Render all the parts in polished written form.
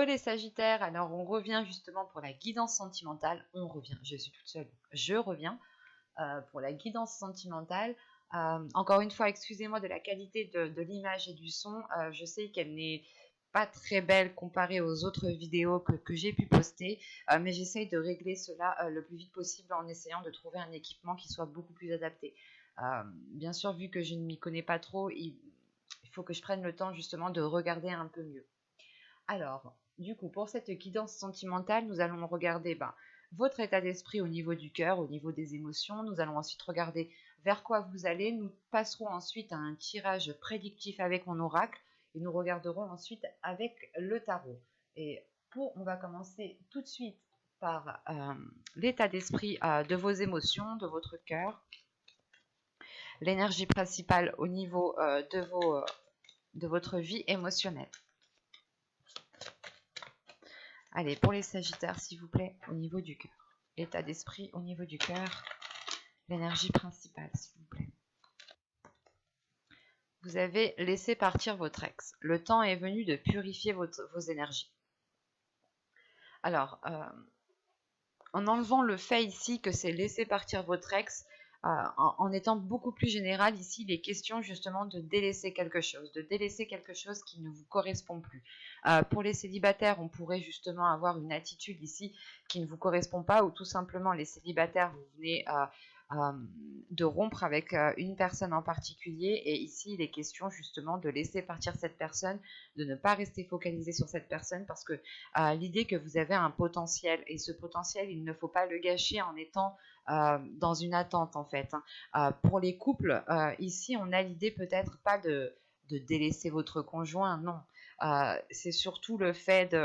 Les Sagittaires, alors on revient justement pour la guidance sentimentale. On revient, je suis toute seule, je reviens pour la guidance sentimentale. Encore une fois, excusez-moi de la qualité de l'image et du son. Je sais qu'elle n'est pas très belle comparée aux autres vidéos que j'ai pu poster, mais j'essaye de régler cela le plus vite possible en essayant de trouver un équipement qui soit beaucoup plus adapté. Bien sûr, vu que je ne m'y connais pas trop, il faut que je prenne le temps justement de regarder un peu mieux. Alors, du coup, pour cette guidance sentimentale, nous allons regarder votre état d'esprit au niveau du cœur, au niveau des émotions. Nous allons ensuite regarder vers quoi vous allez. Nous passerons ensuite à un tirage prédictif avec mon oracle et nous regarderons ensuite avec le tarot. Et on va commencer tout de suite par l'état d'esprit de vos émotions, de votre cœur, l'énergie principale au niveau de votre vie émotionnelle. Allez, pour les Sagittaires, s'il vous plaît, au niveau du cœur. L'état d'esprit au niveau du cœur. L'énergie principale, s'il vous plaît. Vous avez laissé partir votre ex. Le temps est venu de purifier vos énergies. Alors, en enlevant le fait ici que c'est laisser partir votre ex, en étant beaucoup plus général, ici, il est question justement de délaisser quelque chose qui ne vous correspond plus. Pour les célibataires, on pourrait justement avoir une attitude ici qui ne vous correspond pas, ou tout simplement les célibataires, vous venez de rompre avec une personne en particulier, et ici, il est question justement de laisser partir cette personne, de ne pas rester focalisé sur cette personne, parce que l'idée que vous avez un potentiel, et ce potentiel, il ne faut pas le gâcher en étant dans une attente en fait. Pour les couples, ici on a l'idée peut-être pas de délaisser votre conjoint, non. C'est surtout le fait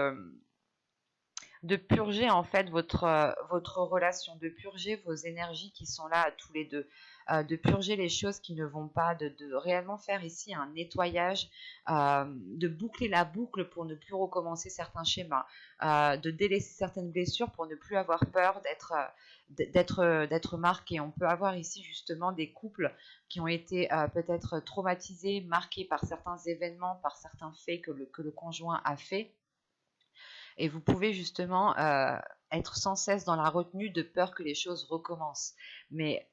de purger en fait votre relation, de purger vos énergies qui sont là tous les deux, de purger les choses qui ne vont pas, de réellement faire ici un nettoyage, de boucler la boucle pour ne plus recommencer certains schémas, de délaisser certaines blessures pour ne plus avoir peur d'être marqué. On peut avoir ici justement des couples qui ont été peut-être traumatisés, marqués par certains événements, par certains faits que le conjoint a fait. Et vous pouvez justement être sans cesse dans la retenue de peur que les choses recommencent. Mais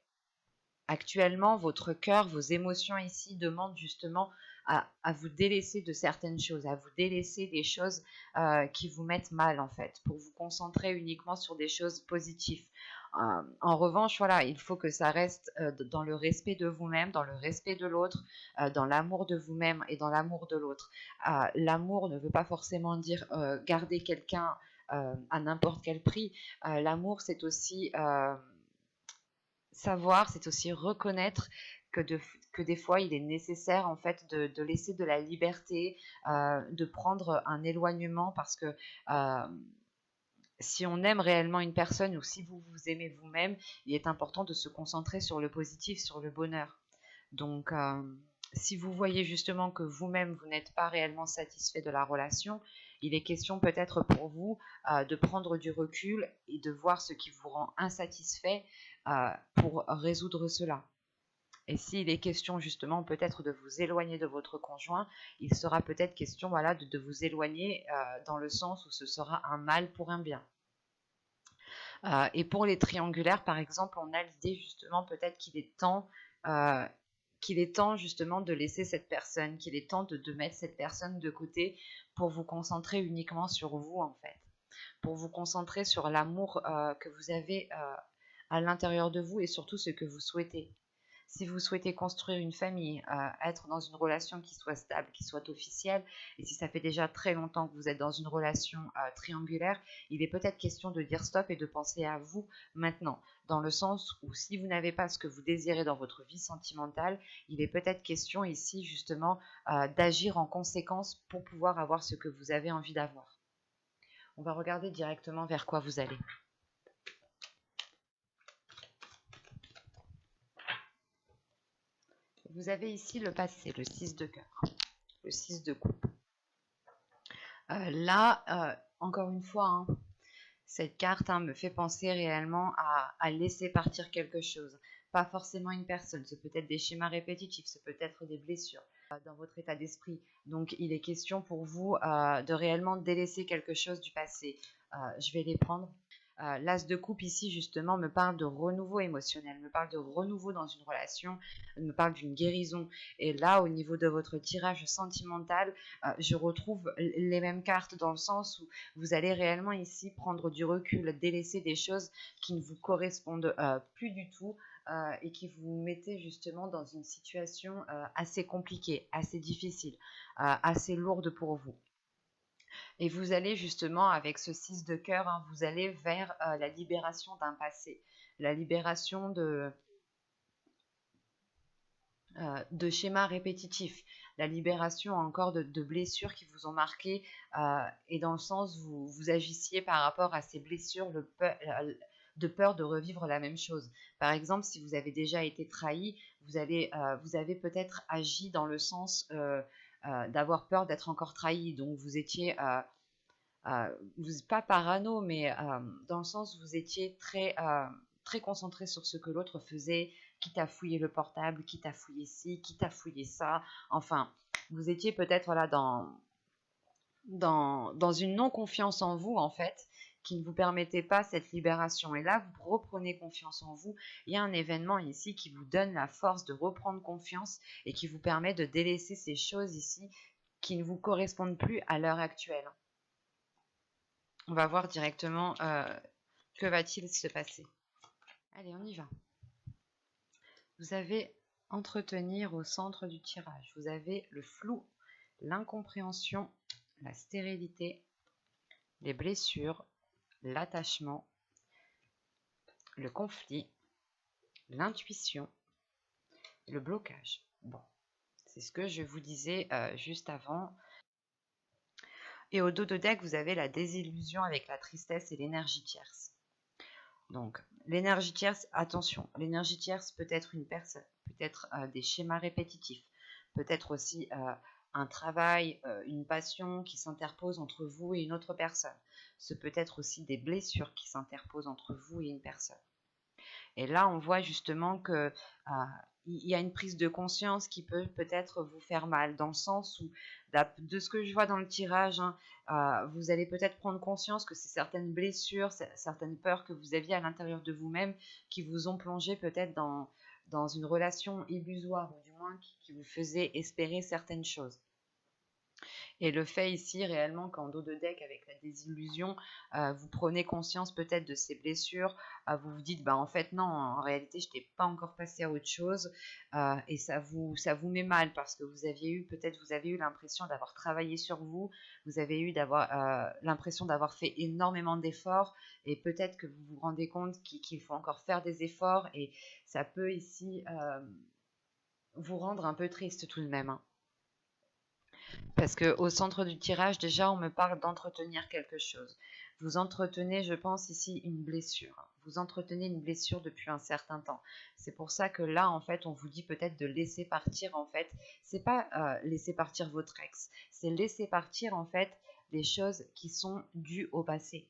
actuellement, votre cœur, vos émotions ici demandent justement à vous délaisser de certaines choses, à vous délaisser des choses qui vous mettent mal en fait, pour vous concentrer uniquement sur des choses positives. En revanche, voilà, il faut que ça reste dans le respect de vous-même, dans le respect de l'autre, dans l'amour de vous-même et dans l'amour de l'autre. L'amour ne veut pas forcément dire garder quelqu'un à n'importe quel prix. L'amour, c'est aussi savoir, c'est aussi reconnaître que des fois il est nécessaire en fait de laisser de la liberté, de prendre un éloignement parce que si on aime réellement une personne ou si vous vous aimez vous-même, il est important de se concentrer sur le positif, sur le bonheur. Donc si vous voyez justement que vous-même vous n'êtes pas réellement satisfait de la relation, il est question peut-être pour vous de prendre du recul et de voir ce qui vous rend insatisfait pour résoudre cela. Et s'il est question justement peut-être de vous éloigner de votre conjoint, il sera peut-être question voilà, de vous éloigner dans le sens où ce sera un mal pour un bien. Et pour les triangulaires, par exemple, on a l'idée justement peut-être qu'il est temps justement de laisser cette personne, qu'il est temps de mettre cette personne de côté pour vous concentrer uniquement sur vous en fait, pour vous concentrer sur l'amour que vous avez à l'intérieur de vous et surtout ce que vous souhaitez. Si vous souhaitez construire une famille, être dans une relation qui soit stable, qui soit officielle, et si ça fait déjà très longtemps que vous êtes dans une relation triangulaire, il est peut-être question de dire stop et de penser à vous maintenant, dans le sens où si vous n'avez pas ce que vous désirez dans votre vie sentimentale, il est peut-être question ici justement d'agir en conséquence pour pouvoir avoir ce que vous avez envie d'avoir. On va regarder directement vers quoi vous allez. Vous avez ici le passé, le 6 de cœur, le 6 de coupe. Encore une fois, cette carte me fait penser réellement à laisser partir quelque chose. Pas forcément une personne, c'est peut-être des schémas répétitifs, c'est peut-être des blessures. dans votre état d'esprit. Donc, il est question pour vous de réellement délaisser quelque chose du passé. Je vais les prendre. L'as de coupe ici, justement, me parle de renouveau émotionnel, me parle de renouveau dans une relation, me parle d'une guérison. Et là, au niveau de votre tirage sentimental, je retrouve les mêmes cartes dans le sens où vous allez réellement ici prendre du recul, délaisser des choses qui ne vous correspondent plus du tout et qui vous mettaient justement dans une situation assez compliquée, assez difficile, assez lourde pour vous. Et vous allez justement, avec ce 6 de cœur, hein, vous allez vers la libération d'un passé, la libération de schémas répétitifs, la libération encore de blessures qui vous ont marqué, et dans le sens où vous agissiez par rapport à ces blessures de peur de revivre la même chose. Par exemple, si vous avez déjà été trahi, vous avez peut-être agi dans le sens d'avoir peur d'être encore trahi, donc vous étiez pas parano, mais dans le sens où vous étiez très concentré sur ce que l'autre faisait, quitte à fouiller le portable, quitte à fouiller ci, quitte à fouiller ça. Enfin, vous étiez peut-être là dans une non-confiance en vous, en fait, qui ne vous permettait pas cette libération. Et là, vous reprenez confiance en vous. Il y a un événement ici qui vous donne la force de reprendre confiance et qui vous permet de délaisser ces choses ici qui ne vous correspondent plus à l'heure actuelle. On va voir directement que va-t-il se passer. Allez, on y va. Vous avez entretenir au centre du tirage. Vous avez le flou, l'incompréhension, la stérilité, les blessures, l'attachement, le conflit, l'intuition, le blocage. Bon, c'est ce que je vous disais juste avant. Et au dos de deck, vous avez la désillusion avec la tristesse et l'énergie tierce. Donc, l'énergie tierce, attention, l'énergie tierce peut être une personne, peut être des schémas répétitifs, peut être aussi un travail, une passion qui s'interpose entre vous et une autre personne. Ce peut être aussi des blessures qui s'interposent entre vous et une personne. Et là, on voit justement que il y a une prise de conscience qui peut peut-être vous faire mal, dans le sens où, de ce que je vois dans le tirage, hein, vous allez peut-être prendre conscience que c'est certaines blessures, certaines peurs que vous aviez à l'intérieur de vous-même qui vous ont plongé peut-être dans une relation illusoire, ou du moins qui vous faisait espérer certaines choses. Et le fait ici réellement qu'en dos de deck avec la désillusion, vous prenez conscience peut-être de ces blessures, vous vous dites bah en fait non, en réalité je n'étais pas encore passé à autre chose, et ça vous met mal parce que vous avez eu l'impression d'avoir travaillé sur vous, vous avez eu l'impression d'avoir fait énormément d'efforts, et peut-être que vous vous rendez compte qu'il faut encore faire des efforts, et ça peut ici vous rendre un peu triste tout de même, hein. Parce qu'au centre du tirage, déjà, on me parle d'entretenir quelque chose. Vous entretenez, je pense, ici une blessure. Vous entretenez une blessure depuis un certain temps. C'est pour ça que là, en fait, on vous dit peut-être de laisser partir, en fait. C'est pas laisser partir votre ex. C'est laisser partir, en fait, les choses qui sont dues au passé.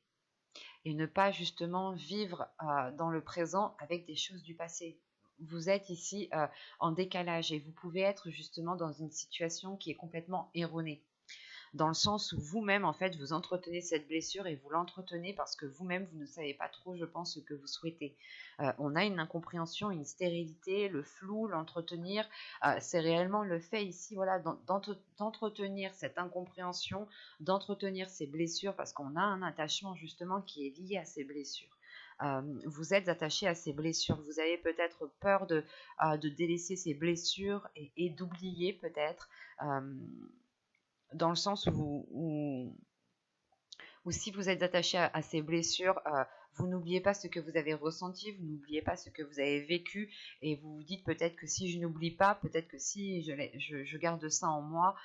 Et ne pas, justement, vivre dans le présent avec des choses du passé. Vous êtes ici en décalage et vous pouvez être justement dans une situation qui est complètement erronée. Dans le sens où vous-même, en fait, vous entretenez cette blessure et vous l'entretenez parce que vous-même, vous ne savez pas trop, je pense, ce que vous souhaitez. On a une incompréhension, une stérilité, le flou, l'entretenir. C'est réellement le fait ici, voilà, d'entretenir cette incompréhension, d'entretenir ces blessures parce qu'on a un attachement justement qui est lié à ces blessures. Vous êtes attaché à ces blessures. Vous avez peut-être peur de délaisser ces blessures et d'oublier peut-être, dans le sens où si vous êtes attaché à ces blessures, vous n'oubliez pas ce que vous avez ressenti, vous n'oubliez pas ce que vous avez vécu, et vous vous dites peut-être que si je n'oublie pas, peut-être que si je garde ça en moi,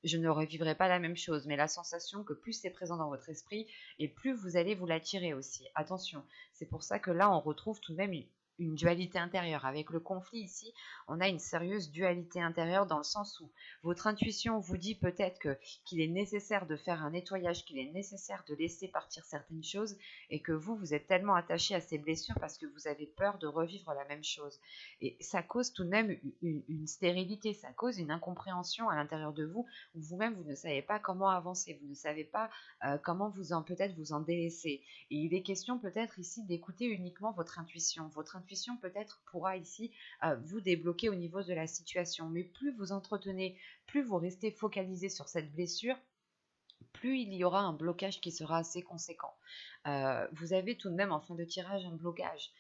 je ne revivrai pas la même chose. Mais la sensation que plus c'est présent dans votre esprit, et plus vous allez vous l'attirer aussi. Attention, c'est pour ça que là, on retrouve tout de même une dualité intérieure. Avec le conflit ici, on a une sérieuse dualité intérieure dans le sens où votre intuition vous dit peut-être qu'il est nécessaire de faire un nettoyage, qu'il est nécessaire de laisser partir certaines choses et que vous êtes tellement attaché à ces blessures parce que vous avez peur de revivre la même chose. Et ça cause tout de même une stérilité, ça cause une incompréhension à l'intérieur de vous où vous-même vous ne savez pas comment avancer, vous ne savez pas comment peut-être vous en délaisser. Et il est question peut-être ici d'écouter uniquement votre intuition. Votre intuition peut-être pourra ici vous débloquer au niveau de la situation. Mais plus vous entretenez, plus vous restez focalisé sur cette blessure, plus il y aura un blocage qui sera assez conséquent. Vous avez tout de même en fin de tirage un blocage.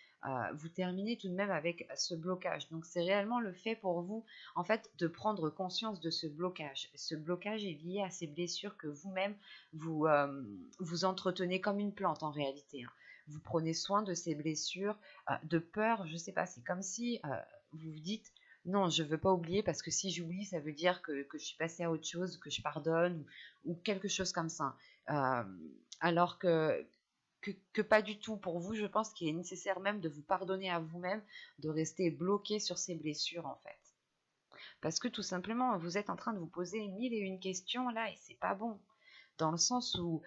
Vous terminez tout de même avec ce blocage. Donc c'est réellement le fait pour vous en fait de prendre conscience de ce blocage. Ce blocage est lié à ces blessures que vous-même vous entretenez comme une plante en réalité. Hein. Vous prenez soin de ces blessures de peur, je ne sais pas, c'est comme si vous vous dites non, je ne veux pas oublier parce que si j'oublie, ça veut dire que je suis passée à autre chose, que je pardonne ou quelque chose comme ça. Alors que pas du tout. Pour vous, je pense qu'il est nécessaire même de vous pardonner à vous-même, de rester bloqué sur ces blessures en fait. Parce que tout simplement, vous êtes en train de vous poser mille et une questions là et c'est pas bon. Dans le sens où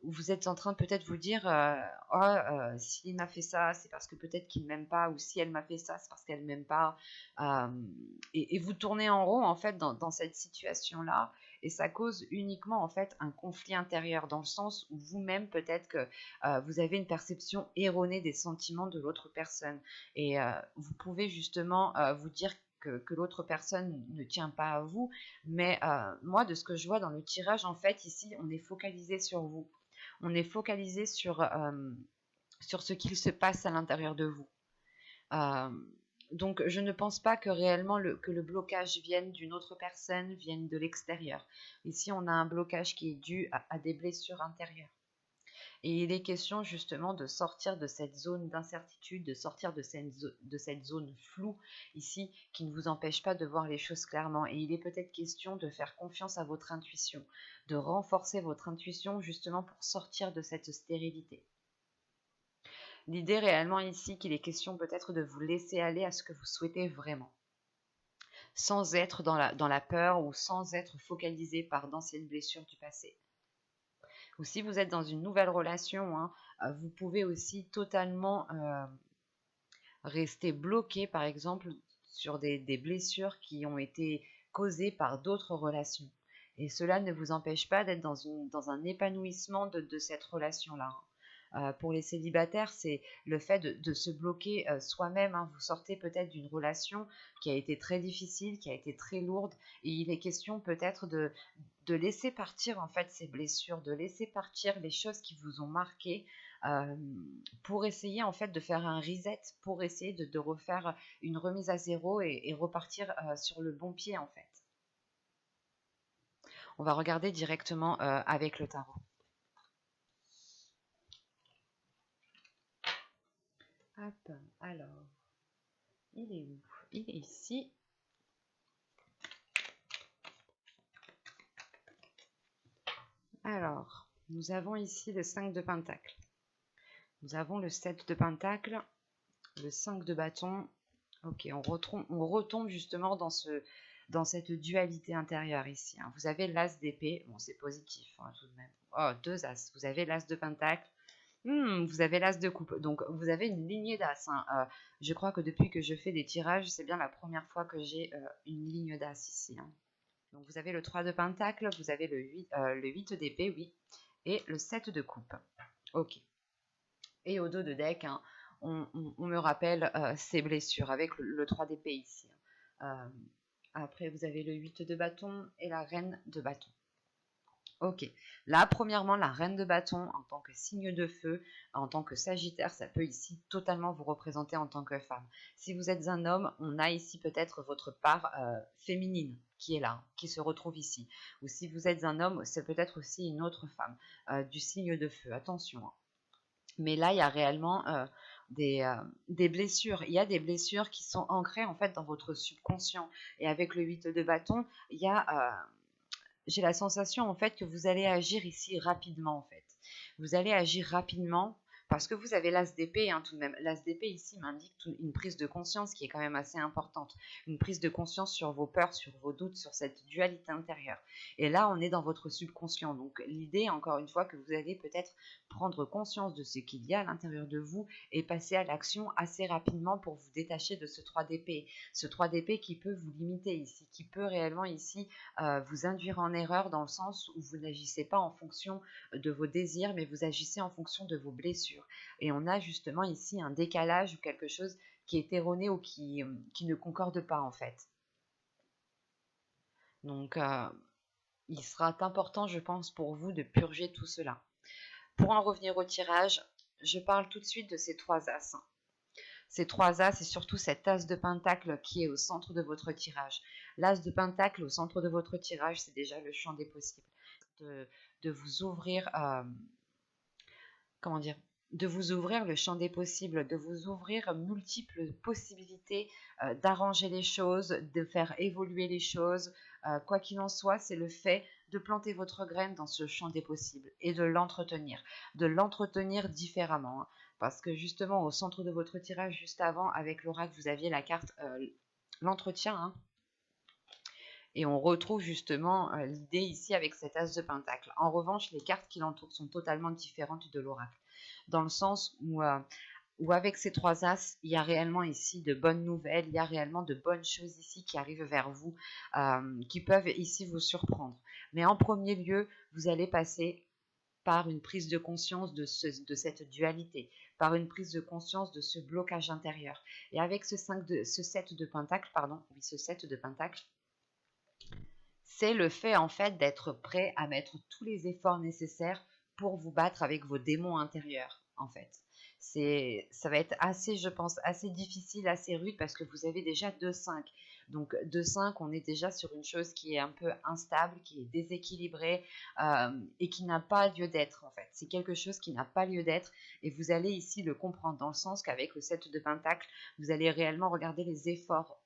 vous êtes en train de peut-être vous dire s'il m'a fait ça, c'est parce que peut-être qu'il ne m'aime pas, ou si elle m'a fait ça, c'est parce qu'elle ne m'aime pas. Et vous tournez en rond en fait dans cette situation-là, et ça cause uniquement en fait un conflit intérieur, dans le sens où vous-même peut-être que vous avez une perception erronée des sentiments de l'autre personne, et vous pouvez justement vous dire que l'autre personne ne tient pas à vous, mais moi, de ce que je vois dans le tirage, en fait, ici, on est focalisé sur vous. On est focalisé sur ce qu'il se passe à l'intérieur de vous. Donc, je ne pense pas que réellement que le blocage vienne d'une autre personne, vienne de l'extérieur. Ici, on a un blocage qui est dû à des blessures intérieures. Et il est question justement de sortir de cette zone d'incertitude, de sortir de cette zone floue ici qui ne vous empêche pas de voir les choses clairement. Et il est peut-être question de faire confiance à votre intuition, de renforcer votre intuition justement pour sortir de cette stérilité. L'idée réellement ici qu'il est question peut-être de vous laisser aller à ce que vous souhaitez vraiment, sans être dans la peur ou sans être focalisé par d'anciennes blessures du passé. Ou si vous êtes dans une nouvelle relation, hein, vous pouvez aussi totalement rester bloqué, par exemple, sur des blessures qui ont été causées par d'autres relations. Et cela ne vous empêche pas d'être dans un épanouissement de cette relation-là. Pour les célibataires, c'est le fait de se bloquer soi-même. Hein. Vous sortez peut-être d'une relation qui a été très difficile, qui a été très lourde, et il est question peut-être de laisser partir en fait ces blessures, de laisser partir les choses qui vous ont marqué pour essayer en fait de faire un reset, pour essayer de refaire une remise à zéro et repartir sur le bon pied en fait. On va regarder directement avec le tarot. Hop, alors, il est où? Il est ici. Alors, nous avons ici le 5 de Pentacle. Nous avons le 7 de Pentacle, le 5 de bâton. Ok, on retombe justement dans cette dualité intérieure ici. Hein. Vous avez l'as d'épée, bon c'est positif hein, tout de même. Oh, 2 as. Vous avez l'as de Pentacle. Vous avez l'as de coupe, donc vous avez une lignée d'as. Hein. Je crois que depuis que je fais des tirages, c'est bien la première fois que j'ai une ligne d'as ici. Hein. Donc vous avez le 3 de pentacle, vous avez le 8 d'épée, oui, et le 7 de coupe. Ok. Et au dos de deck, hein, on me rappelle ces blessures avec le 3 d'épée ici. Après, vous avez le 8 de bâton et la reine de bâton. Ok, là premièrement la reine de bâton en tant que signe de feu, en tant que sagittaire, ça peut ici totalement vous représenter en tant que femme. Si vous êtes un homme, on a ici peut-être votre part féminine qui est là, qui se retrouve ici. Ou si vous êtes un homme, c'est peut-être aussi une autre femme du signe de feu, attention. Hein. Mais là, il y a réellement des blessures. Il y a des blessures qui sont ancrées en fait dans votre subconscient. Et avec le 8 de bâton, il y a... j'ai la sensation en fait que vous allez agir ici rapidement en fait. Vous allez agir rapidement Parce que vous avez l'as d'épée, hein, tout de même. L'as d'épée ici m'indique une prise de conscience qui est quand même assez importante. Une prise de conscience sur vos peurs, sur vos doutes, sur cette dualité intérieure. Et là, on est dans votre subconscient. Donc l'idée, encore une fois, que vous allez peut-être prendre conscience de ce qu'il y a à l'intérieur de vous et passer à l'action assez rapidement pour vous détacher de ce 3 d'épée. Ce 3 d'épée qui peut vous limiter ici, qui peut réellement ici vous induire en erreur dans le sens où vous n'agissez pas en fonction de vos désirs, mais vous agissez en fonction de vos blessures. Et on a justement ici un décalage ou quelque chose qui est erroné ou qui ne concorde pas en fait. Donc il sera important, je pense, pour vous de purger tout cela. Pour en revenir au tirage, je parle tout de suite de ces 3 as. Ces 3 as et surtout cet as de pentacle qui est au centre de votre tirage. L'as de pentacle au centre de votre tirage, c'est déjà le champ des possibles. De vous ouvrir, comment dire, de vous ouvrir le champ des possibles, de vous ouvrir multiples possibilités d'arranger les choses, de faire évoluer les choses. Quoi qu'il en soit, c'est le fait de planter votre graine dans ce champ des possibles et de l'entretenir différemment. Hein, parce que justement, au centre de votre tirage, juste avant, avec l'oracle, vous aviez la carte l'entretien. Hein, et on retrouve justement l'idée ici avec cet as de pentacle. En revanche, les cartes qui l'entourent sont totalement différentes de l'oracle. Dans le sens où avec ces 3 as, il y a réellement ici de bonnes nouvelles, il y a réellement de bonnes choses ici qui arrivent vers vous, qui peuvent ici vous surprendre. Mais en premier lieu, vous allez passer par une prise de conscience de cette dualité, par une prise de conscience de ce blocage intérieur. Et avec ce 7 de pentacle, c'est le fait en fait d'être prêt à mettre tous les efforts nécessaires pour vous battre avec vos démons intérieurs en fait. Ça va être assez, je pense, assez difficile, assez rude parce que vous avez déjà 2-5. Donc 2-5, on est déjà sur une chose qui est un peu instable, qui est déséquilibrée et qui n'a pas lieu d'être en fait. C'est quelque chose qui n'a pas lieu d'être et vous allez ici le comprendre dans le sens qu'avec le 7 de pentacle, vous allez réellement regarder les efforts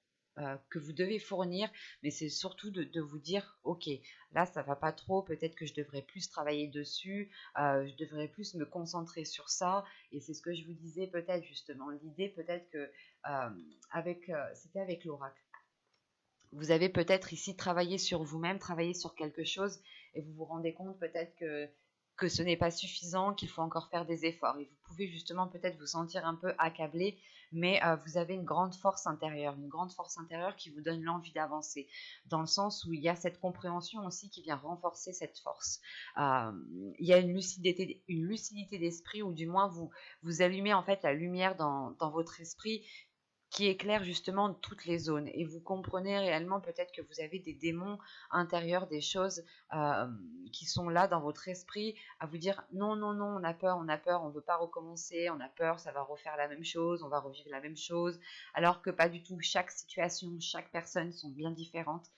que vous devez fournir, mais c'est surtout de vous dire, ok, là ça va pas trop, peut-être que je devrais plus travailler dessus, je devrais plus me concentrer sur ça, et c'est ce que je vous disais peut-être justement, l'idée peut-être que c'était avec l'oracle. Vous avez peut-être ici travaillé sur vous-même, travaillé sur quelque chose, et vous vous rendez compte peut-être que ce n'est pas suffisant, qu'il faut encore faire des efforts. Et vous pouvez justement peut-être vous sentir un peu accablé, mais vous avez une grande force intérieure qui vous donne l'envie d'avancer, dans le sens où il y a cette compréhension aussi qui vient renforcer cette force. Il y a une lucidité d'esprit, ou du moins vous allumez en fait la lumière dans votre esprit, qui éclaire justement toutes les zones. Et vous comprenez réellement peut-être que vous avez des démons intérieurs, des choses qui sont là dans votre esprit à vous dire non, non, non, on a peur, on ne veut pas recommencer, on a peur, ça va refaire la même chose, on va revivre la même chose, alors que pas du tout. Chaque situation, chaque personne sont bien différentes.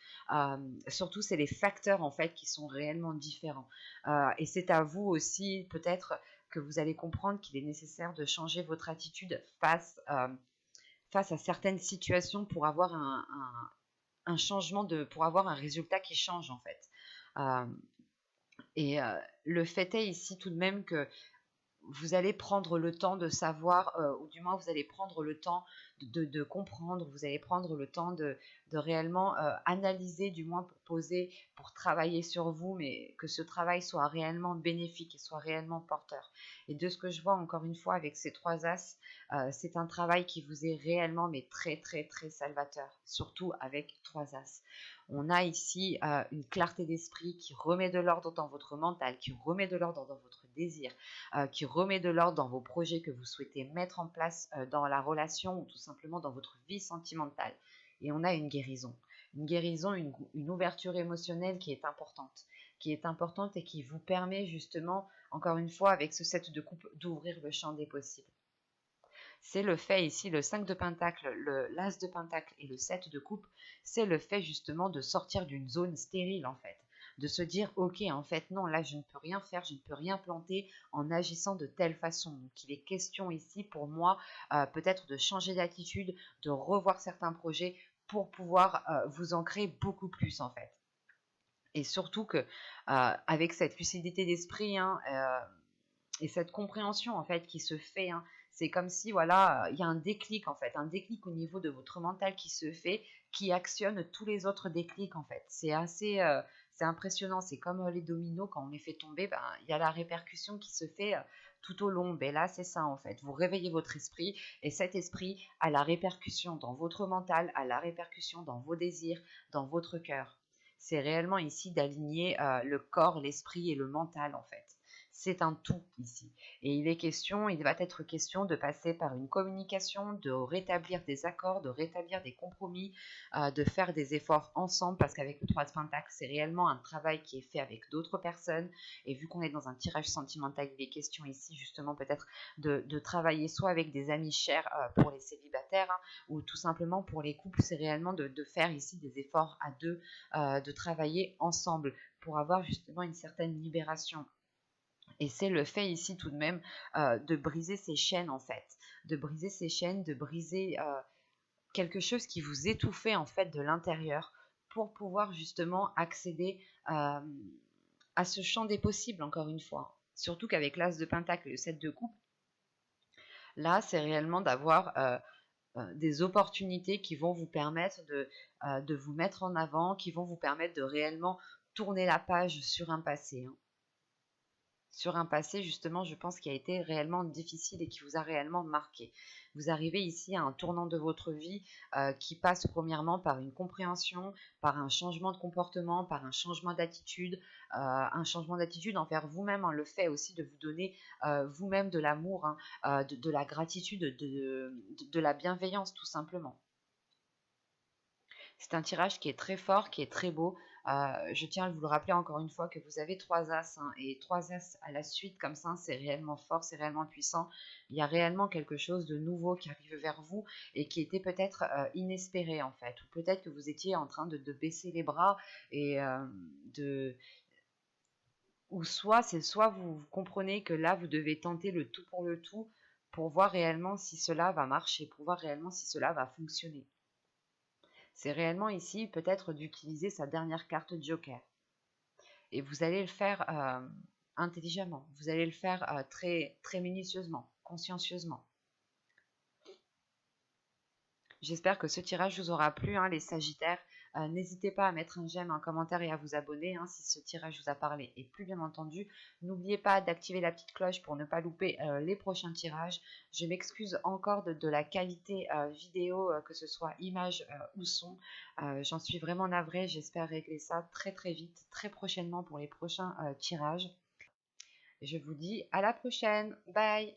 Surtout, c'est les facteurs en fait qui sont réellement différents. Et c'est à vous aussi peut-être que vous allez comprendre qu'il est nécessaire de changer votre attitude face à certaines situations pour avoir un changement, pour avoir un résultat qui change en fait. Le fait est ici tout de même que vous allez prendre le temps de savoir, ou du moins vous allez prendre le temps de comprendre, vous allez prendre le temps de réellement analyser, du moins pour poser, pour travailler sur vous, mais que ce travail soit réellement bénéfique et soit réellement porteur. Et de ce que je vois encore une fois avec ces 3 as, c'est un travail qui vous est réellement mais très très très salvateur, surtout avec 3 as. On a ici une clarté d'esprit qui remet de l'ordre dans votre mental, qui remet de l'ordre dans votre désir, qui remet de l'ordre dans vos projets que vous souhaitez mettre en place dans la relation ou tout simplement dans votre vie sentimentale. Et on a une guérison, une ouverture émotionnelle qui est importante et qui vous permet justement, encore une fois, avec ce 7 de coupe, d'ouvrir le champ des possibles. C'est le fait ici, le 5 de pentacle, l'as de pentacle et le 7 de coupe, c'est le fait justement de sortir d'une zone stérile en fait. De se dire, ok, en fait, non, là, je ne peux rien faire, je ne peux rien planter en agissant de telle façon. Donc, il est question ici, pour moi, peut-être de changer d'attitude, de revoir certains projets pour pouvoir vous ancrer beaucoup plus, en fait. Et surtout que, avec cette lucidité d'esprit, hein, Et cette compréhension en fait qui se fait, hein, c'est comme si voilà, il y a un déclic en fait, un déclic au niveau de votre mental qui se fait, qui actionne tous les autres déclics en fait. C'est assez, c'est impressionnant. C'est comme les dominos quand on les fait tomber, ben il y a la répercussion qui se fait tout au long. Ben là c'est ça en fait. Vous réveillez votre esprit et cet esprit a la répercussion dans votre mental, a la répercussion dans vos désirs, dans votre cœur. C'est réellement ici d'aligner le corps, l'esprit et le mental en fait. C'est un tout ici. Et il va être question de passer par une communication, de rétablir des accords, de rétablir des compromis, de faire des efforts ensemble, parce qu'avec le 3 de Pentacle, c'est réellement un travail qui est fait avec d'autres personnes. Et vu qu'on est dans un tirage sentimental, il est question ici justement peut-être de travailler soit avec des amis chers pour les célibataires, hein, ou tout simplement pour les couples, c'est réellement de faire ici des efforts à deux, de travailler ensemble pour avoir justement une certaine libération. Et c'est le fait ici tout de même de briser ces chaînes en fait, de briser ces chaînes, de briser quelque chose qui vous étouffait en fait de l'intérieur pour pouvoir justement accéder à ce champ des possibles encore une fois. Surtout qu'avec l'As de Pentacle et le 7 de coupe, là c'est réellement d'avoir des opportunités qui vont vous permettre de vous mettre en avant, qui vont vous permettre de réellement tourner la page sur un passé, hein. Sur un passé justement, je pense, qui a été réellement difficile et qui vous a réellement marqué. Vous arrivez ici à un tournant de votre vie qui passe premièrement par une compréhension, par un changement de comportement, par un changement d'attitude envers vous-même, hein, le fait aussi de vous donner vous-même de l'amour, hein, de la gratitude, de la bienveillance tout simplement. C'est un tirage qui est très fort, qui est très beau. Je tiens à vous le rappeler encore une fois que vous avez 3 as, hein, et 3 as à la suite comme ça, c'est réellement fort, c'est réellement puissant. Il y a réellement quelque chose de nouveau qui arrive vers vous et qui était peut-être inespéré en fait. Ou peut-être que vous étiez en train de baisser les bras et de... Ou soit vous comprenez que là, vous devez tenter le tout pour voir réellement si cela va marcher, pour voir réellement si cela va fonctionner. C'est réellement ici peut-être d'utiliser sa dernière carte Joker. Et vous allez le faire intelligemment, vous allez le faire très, très minutieusement, consciencieusement. J'espère que ce tirage vous aura plu, hein, les Sagittaires. N'hésitez pas à mettre un j'aime, un commentaire et à vous abonner hein, si ce tirage vous a parlé. Et plus bien entendu, n'oubliez pas d'activer la petite cloche pour ne pas louper les prochains tirages. Je m'excuse encore de la qualité vidéo, que ce soit image ou son. J'en suis vraiment navrée. J'espère régler ça très très vite, très prochainement pour les prochains tirages. Je vous dis à la prochaine. Bye!